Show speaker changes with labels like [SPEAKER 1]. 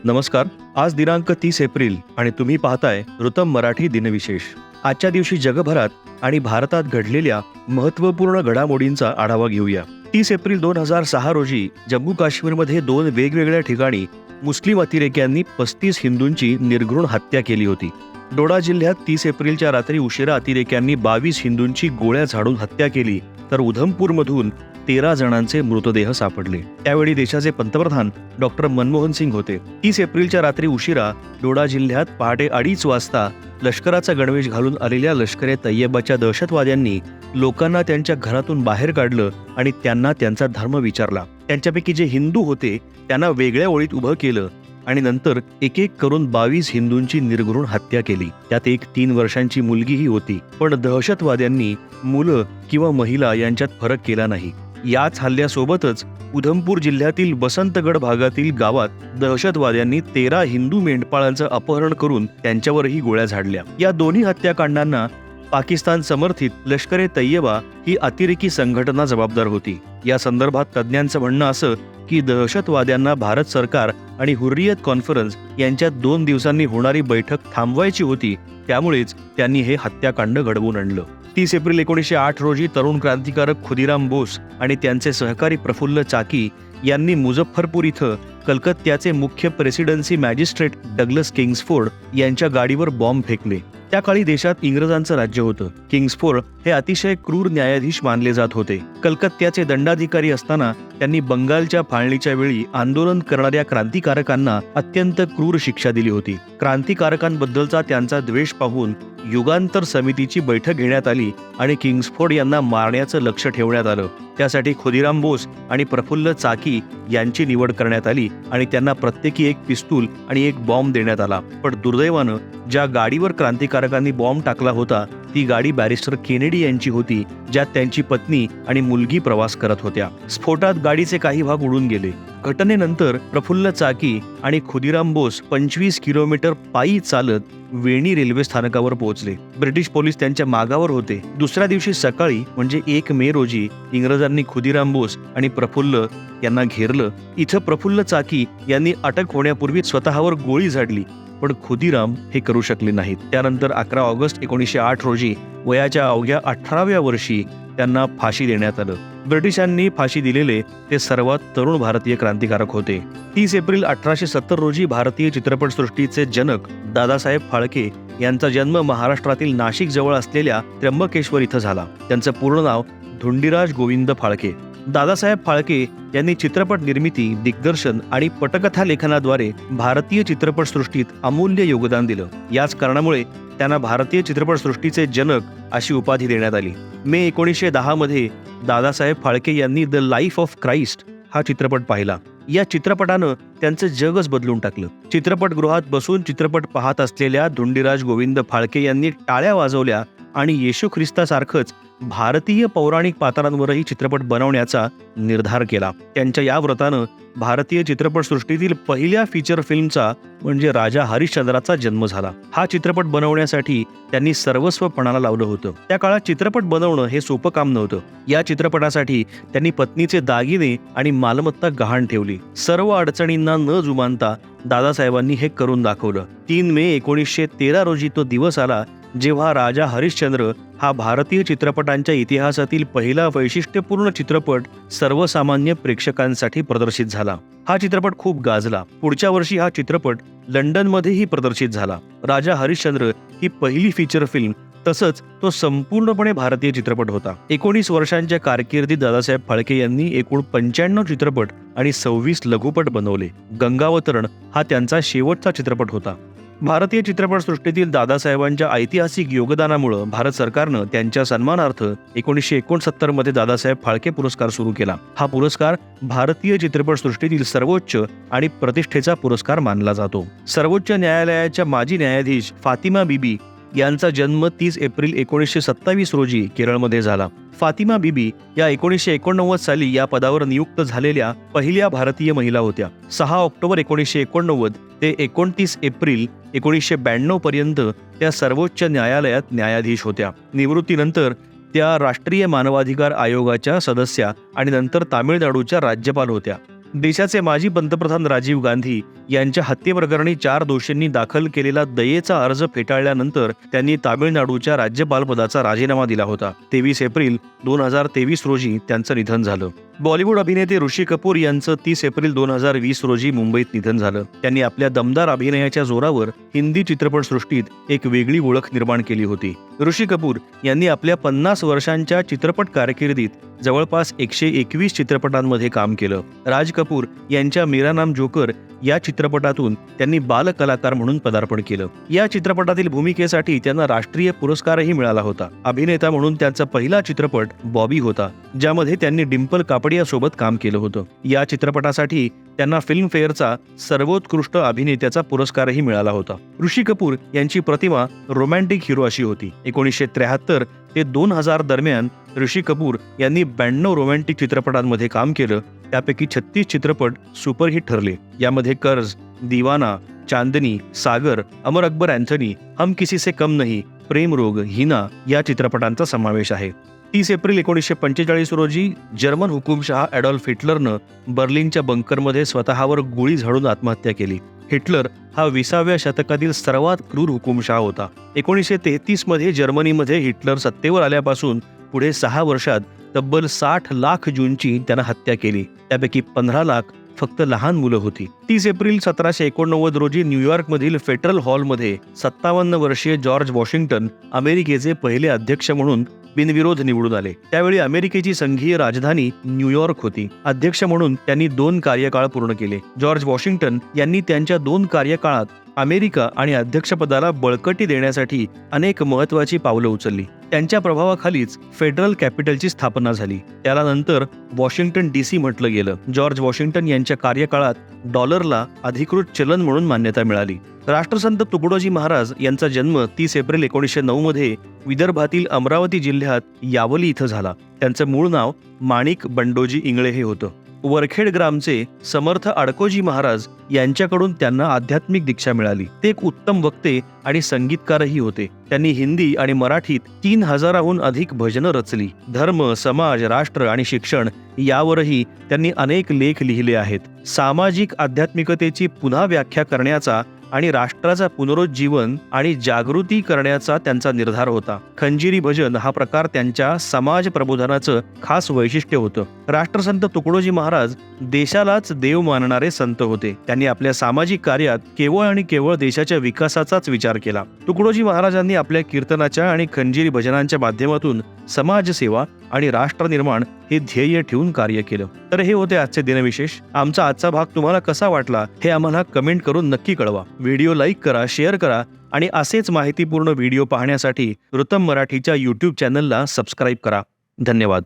[SPEAKER 1] नमस्कार. आज दिनांक 30 एप्रिल आणि तुम्ही पाहताय ऋतम मराठी दिनविशेष. आजच्या दिवशी जगभरात आणि भारतात घडलेल्या महत्त्वपूर्ण घडामोडींचा आढावा घेऊया. 30 एप्रिल 2006 रोजी जम्मू काश्मीरमध्ये 2 वेगवेगळ्या ठिकाणी मुस्लिम अतिरेक्यांनी 35 हिंदूंची निर्घृण हत्या केली होती. डोडा जिल्ह्यात 30 एप्रिलच्या रात्री उशिरा अतिरेक्यांनी 22 हिंदूंची गोळ्या झाडून हत्या केली, तर उधमपूरमधून 13 जणांचे मृतदेह सापडले. त्यावेळी देशाचे पंतप्रधान डॉक्टर मनमोहन सिंग होते. 30 एप्रिलच्या रात्री उशिरा डोडा जिल्ह्यात पहाटे 2:30 वाजता लष्कराचा गणवेश घालून आलेल्या लष्कर-ए तय्यबाच्या दहशतवाद्यांनी लोकांना त्यांच्या घरातून बाहेर काढलं आणि त्यांना त्यांचा धर्म विचारला. त्यांच्यापैकी जे हिंदू होते त्यांना वेगळ्या ओळीत उभं केलं आणि नंतर एक एक करून 22 हिंदूंची निर्घृण हत्या केली. त्यात एक 3 वर्षांची मुलगीही होती. पण दहशतवाद्यांनी मुलं किंवा महिला यांच्यात फरक केला नाही. याच हल्ल्यासोबतच उधमपूर जिल्ह्यातील बसंतगड भागातील गावात दहशतवाद्यांनी 13 हिंदू मेंढपाळांचं अपहरण करून त्यांच्यावरही गोळ्या झाडल्या. या दोन्ही हत्याकांडांना पाकिस्तान समर्थित लष्कर-ए तय्यबा ही अतिरेकी संघटना जबाबदार होती. या संदर्भात तज्ज्ञांचं म्हणणं असं की दहशतवाद्यांना भारत सरकार आणि हुर्रियत कॉन्फरन्स यांच्यात 2 दिवसांनी होणारी बैठक थांबवायची होती. त्यामुळेच त्यांनी हे हत्याकांड घडवून आणलं. 30 एप्रिल 1908 रोजी तरुण क्रांतिकारक खुदीराम बोस आणि त्यांचे सहकारी प्रफुल्ल चाकी यांनी मुझफ्फरपूर इथं कलकत्त्याचे मुख्य प्रेसिडेन्सी मॅजिस्ट्रेट डग्लस किंग्सफोर्ड यांच्या गाडीवर बॉम्ब फेकले. त्या काळी देशात इंग्रजांचं राज्य होतं. किंग्सफोर्ड हे अतिशय क्रूर न्यायाधीश मानले जात होते. कलकत्त्याचे दंडाधिकारी असताना त्यांनी बंगालच्या फाळणीच्या वेळी आंदोलन करणाऱ्या क्रांतिकारकांना अत्यंत क्रूर शिक्षा दिली होती. क्रांतिकारकांबद्दलचा त्यांचा द्वेष पाहून युगांतर समितीची बैठक घेण्यात आली आणि किंग्सफोर्ड यांना मारण्याचं लक्ष ठेवण्यात आलं. त्यासाठी खुदीराम बोस आणि प्रफुल्ल चाकी यांची निवड करण्यात आली आणि त्यांना प्रत्येकी एक पिस्तूल आणि एक बॉम्ब देण्यात आला. पण दुर्दैवानं ज्या गाडीवर क्रांतिकारकांनी बॉम्ब टाकला होता ती गाडी बॅरिस्टर केनेडी यांची होती, ज्यात त्यांची पत्नी आणि मुलगी प्रवास करत होत्या. स्फोटात गाडीचे काही भाग उडून गेले. घटनेनंतर प्रफुल्ल चाकी आणि खुदीराम बोस 25 किलोमीटर पायी चालत वेणी रेल्वे स्थानकावर पोहोचले. ब्रिटिश पोलीस त्यांच्या मागावर होते. दुसऱ्या दिवशी सकाळी म्हणजे 1 मे रोजी इंग्रजांनी खुदीराम बोस आणि प्रफुल्ल यांना घेरलं. इथं प्रफुल्ल चाकी यांनी अटक होण्यापूर्वी स्वतःवर गोळी झाडली, पण खुदीराम हे करू शकले नाहीत. त्यानंतर 11 ऑगस्ट 1908 रोजी वयाच्या अवघ्या 18व्या वर्षी त्यांना फाशी देण्यात आलं. ब्रिटिशांनी फाशी दिलेले ते सर्वात तरुण भारतीय क्रांतिकारक होते. 30 एप्रिल 1870 रोजी भारतीय चित्रपटसृष्टीचे जनक दादासाहेब फाळके यांचा जन्म महाराष्ट्रातील नाशिक जवळ असलेल्या त्र्यंबकेश्वर इथं झाला. त्यांचं पूर्ण नाव धुंडीराज गोविंद फाळके. दादासाहेब फाळके यांनी चित्रपट निर्मिती, दिग्दर्शन आणि पटकथा लेखनाद्वारे भारतीय चित्रपटसृष्टीत अमूल्य योगदान दिलं. याच कारणामुळे त्यांना भारतीय चित्रपटसृष्टीचे जनक अशी उपाधी देण्यात आली. मे 1910 मध्ये दादासाहेब फाळके यांनी द लाईफ ऑफ क्राइस्ट हा चित्रपट पाहिला. या चित्रपटानं त्यांचं जगच बदलून टाकलं. चित्रपटगृहात बसून चित्रपट पाहत असलेल्या धुंडीराज गोविंद फाळके यांनी टाळ्या वाजवल्या आणि येशू ख्रिस्तासारखंच भारतीय पौराणिक पात्रांवरही चित्रपट बनवण्याचा निर्धार केला. त्यांच्या या व्रतानं भारतीय चित्रपटसृष्टीतील पहिल्या फीचर फिल्मचा म्हणजे राजा हरिश्चंद्राचा जन्म झाला. हा चित्रपट बनवण्यासाठी त्यांनी सर्वस्व पणाला लावलं होतं. त्या काळात चित्रपट बनवणं हे सोपं काम नव्हतं. या चित्रपटासाठी त्यांनी पत्नीचे दागिने आणि मालमत्ता गहाण ठेवली. सर्व अडचणींना न जुमानता दादासाहेबांनी हे करून दाखवलं. 3 मे 1913 रोजी तो दिवस आला जेव्हा राजा हरिश्चंद्र हा भारतीय चित्रपटांच्या इतिहासातील पहिला वैशिष्ट्यपूर्ण चित्रपट सर्वसामान्य प्रेक्षकांसाठी प्रदर्शित झाला. हा चित्रपट खूप गाजला. पुढच्या वर्षी हा चित्रपट लंडनमध्येही प्रदर्शित झाला. राजा हरिश्चंद्र ही पहिली फीचर फिल्म, तसंच तो संपूर्णपणे भारतीय चित्रपट होता. 19 वर्षांच्या कारकिर्दीत दादासाहेब फाळके यांनी एकूण 95 चित्रपट आणि 26 लघुपट बनवले. गंगावतरण हा त्यांचा शेवटचा चित्रपट होता. भारतीय चित्रपटसृष्टीतील दादासाहेबांच्या ऐतिहासिक योगदानामुळे भारत सरकारनं त्यांच्या सन्मानार्थ 1969 मध्ये दादासाहेब फाळके पुरस्कार सुरू केला. हा पुरस्कार भारतीय चित्रपटसृष्टीतील सर्वोच्च आणि प्रतिष्ठेचा पुरस्कार मानला जातो. सर्वोच्च न्यायालयाच्या माजी न्यायाधीश फातिमा बीबी यांचा जन्म 30 एप्रिल 1927 रोजी केरळमध्ये झाला. फातिमा बीबी या 1989 साली या पदावर नियुक्त झालेल्या पहिल्या भारतीय महिला होत्या. 6 ऑक्टोबर 1989 ते 29 एप्रिल 1992 पर्यंत त्या सर्वोच्च न्यायालयात न्यायाधीश होत्या. निवृत्तीनंतर त्या राष्ट्रीय मानवाधिकार आयोगाच्या सदस्या आणि नंतर तामिळनाडूच्या राज्यपाल होत्या. देशाचे माजी पंतप्रधान राजीव गांधी यांच्या हत्येप्रकरणी 4 दोषींनी दाखल केलेला दयेचा अर्ज फेटाळल्यानंतर त्यांनी तामिळनाडूच्या राज्यपालपदाचा राजीनामा दिला होता. 23 एप्रिल 2023 रोजी त्यांचं निधन झालं. बॉलिवूड अभिनेते ऋषी कपूर यांचं 30 एप्रिल 2020 रोजी मुंबईत निधन झालं. त्यांनी आपल्या दमदार अभिनयाच्या जोरावर हिंदी चित्रपटसृष्टीत एक वेगळी ओळख निर्माण केली होती. ऋषी कपूर यांनी आपल्या 50 वर्षांच्या चित्रपट कारकिर्दीत जवळपास 121 चित्रपटांमध्ये काम केलं. राज कपूर यांच्या मेरा नाम जोकर या चित्रपटातून त्यांनी बालकलाकार म्हणून पदार्पण केलं. या चित्रपटातील भूमिकेसाठी त्यांना राष्ट्रीय पुरस्कारही मिळाला होता. अभिनेता म्हणून त्यांचा पहिला चित्रपट बॉबी होता, ज्यामध्ये त्यांनी डिंपल कापडिया सोबत काम केलं होतं. या चित्रपटासाठी त्यांना फिल्मफेअरचा सर्वोत्कृष्ट अभिनेत्याचा पुरस्कारही मिळाला होता. ऋषी कपूर यांची प्रतिमा रोमॅन्टिक हिरो अशी होती. 1973 ते 2000 दरम्यान ऋषी कपूर यांनी 92 रोमॅन्टिक चित्रपटांमध्ये काम केलं. त्यापैकी 36 चित्रपट सुपरहिट ठरले. यामध्ये कर्ज, दीवाना, चांदनी, सागर, अमर अकबर अँथनी, हम किसी से कम नहीं, प्रेम रोग, हिना या चित्रपटांचा समावेश आहे. 30 एप्रिल 1945 रोजी जर्मन हुकुमशहा ॲडॉल्फ हिटलरनं बर्लिनच्या बंकरमध्ये स्वतःवर गोळी झाडून आत्महत्या केली. हिटलर हा 20व्या शतकातील सर्वात क्रूर हुकुमशहा होता. 1933 मध्ये जर्मनीमध्ये हिटलर सत्तेवर आल्यापासून पुढे 6 वर्षात तब्बल 60 लाख जूनची त्यानं हत्या केली. त्यापैकी 15 लाख फक्त लहान मुलं होती. 30 एप्रिल 1789 रोजी न्यूयॉर्कमधील फेडरल हॉलमध्ये 57 वर्षीय जॉर्ज वॉशिंग्टन अमेरिकेचे पहिले अध्यक्ष म्हणून बिनविरोध निवडून आले. त्यावेळी अमेरिकेची संघीय राजधानी न्यूयॉर्क होती. अध्यक्ष म्हणून त्यांनी 2 कार्यकाळ पूर्ण केले. जॉर्ज वॉशिंग्टन यांनी त्यांच्या 2 कार्यकाळात अमेरिका आणि अध्यक्षपदाला बळकटी देण्यासाठी अनेक महत्त्वाची पावलं उचलली. त्यांच्या प्रभावाखालीच फेडरल कॅपिटलची स्थापना झाली. त्याला नंतर वॉशिंग्टन DC म्हटलं गेलं. जॉर्ज वॉशिंग्टन यांच्या कार्यकाळात डॉलरला अधिकृत चलन म्हणून मान्यता मिळाली. राष्ट्रसंत तुकडोजी महाराज यांचा जन्म 30 एप्रिल 1909 मध्ये विदर्भातील अमरावती जिल्ह्यात यावली इथं झाला. त्यांचं मूळ नाव माणिक बंडोजी इंगळे हे होतं. वरखेड ग्रामचे समर्थ अडकोजी महाराज यांच्याकडून त्यांना आध्यात्मिक दीक्षा मिळाली. ते एक उत्तम वक्ते आणि संगीतकारही होते. त्यांनी हिंदी आणि मराठीत 3000हून अधिक भजनं रचली. धर्म, समाज, राष्ट्र आणि शिक्षण यावरही त्यांनी अनेक लेख लिहिले आहेत. सामाजिक आध्यात्मिकतेची पुन्हा व्याख्या करण्याचा आणि राष्ट्राचा पुनरुज्जीवन आणि जागृती करण्याचा त्यांचा निर्धार होता. खंजिरी भजन हा प्रकार त्यांच्या समाज प्रबोधनाचं खास वैशिष्ट्य होतं. राष्ट्रसंत तुकडोजी महाराज देशालाच देव मानणारे संत होते. त्यांनी आपल्या सामाजिक कार्यात केवळ आणि केवळ देशाच्या विकासाचाच विचार केला. तुकडोजी महाराजांनी आपल्या कीर्तनाच्या आणि खंजिरी भजनांच्या माध्यमातून समाजसेवा आणि राष्ट्र निर्माण हे ध्येय ठेवून कार्य केलं. तर हे होते आजचे दिनविशेष. आमचा आजचा भाग तुम्हाला कसा वाटला हे आम्हाला कमेंट करून नक्की कळवा. व्हिडिओ लाईक करा, शेअर करा आणि असेच माहितीपूर्ण व्हिडिओ पाहण्यासाठी ऋतम मराठीच्या YouTube चॅनलला सबस्क्राईब करा. धन्यवाद.